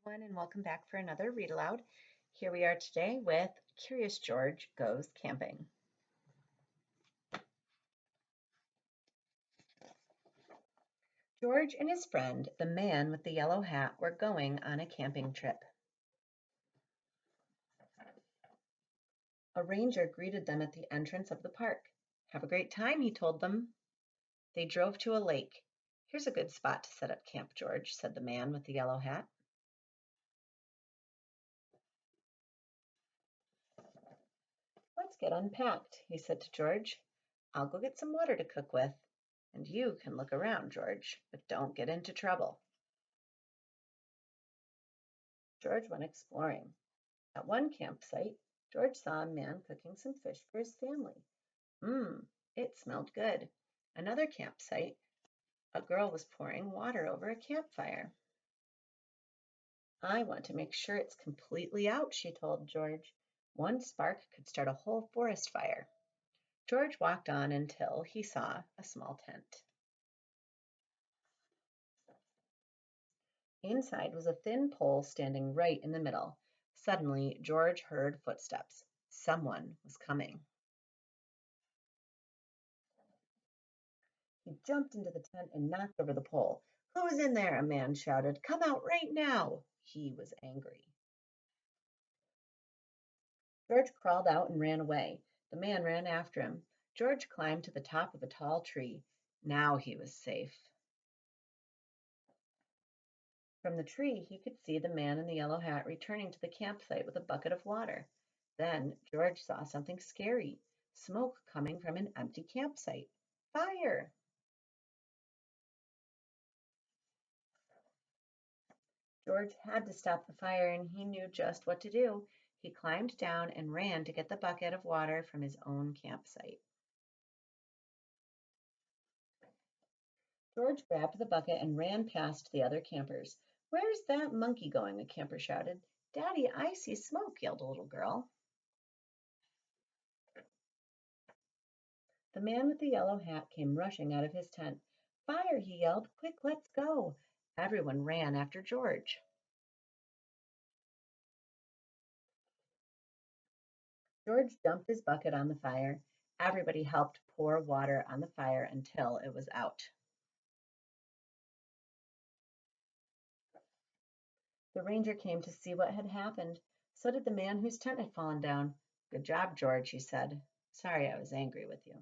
everyone, and welcome back for another read aloud. Here we are today with Curious George Goes Camping. George and his friend, the man with the yellow hat, were going on a camping trip. A ranger greeted them at the entrance of the park. Have a great time, he told them. They drove to a lake. Here's a good spot to set up camp, George, said the man with the yellow hat. Let's get unpacked, he said to George. I'll go get some water to cook with, and you can look around, George, but don't get into trouble. George went exploring. At one campsite, George saw a man cooking some fish for his family. Mmm, it smelled good. Another campsite, a girl was pouring water over a campfire. I want to make sure it's completely out, she told George. One spark could start a whole forest fire. George walked on until he saw a small tent. Inside was a thin pole standing right in the middle. Suddenly, George heard footsteps. Someone was coming. He jumped into the tent and knocked over the pole. Who's in there? A man shouted. Come out right now. He was angry. George crawled out and ran away. The man ran after him. George climbed to the top of a tall tree. Now he was safe. From the tree, he could see the man in the yellow hat returning to the campsite with a bucket of water. Then George saw something scary. Smoke coming from an empty campsite. Fire! George had to stop the fire, and he knew just what to do. He climbed down and ran to get the bucket of water from his own campsite. George grabbed the bucket and ran past the other campers. Where's that monkey going? A camper shouted. Daddy, I see smoke, yelled a little girl. The man with the yellow hat came rushing out of his tent. Fire, he yelled. Quick, let's go. Everyone ran after George. George dumped his bucket on the fire. Everybody helped pour water on the fire until it was out. The ranger came to see what had happened. So did the man whose tent had fallen down. Good job, George, he said. Sorry I was angry with you.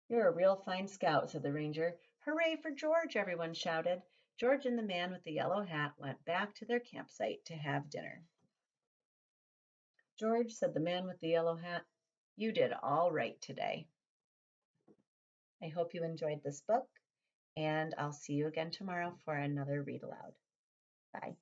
You're a real fine scout, said the ranger. Hooray for George, everyone shouted. George and the man with the yellow hat went back to their campsite to have dinner. George, said the man with the yellow hat, you did all right today. I hope you enjoyed this book, and I'll see you again tomorrow for another read aloud. Bye.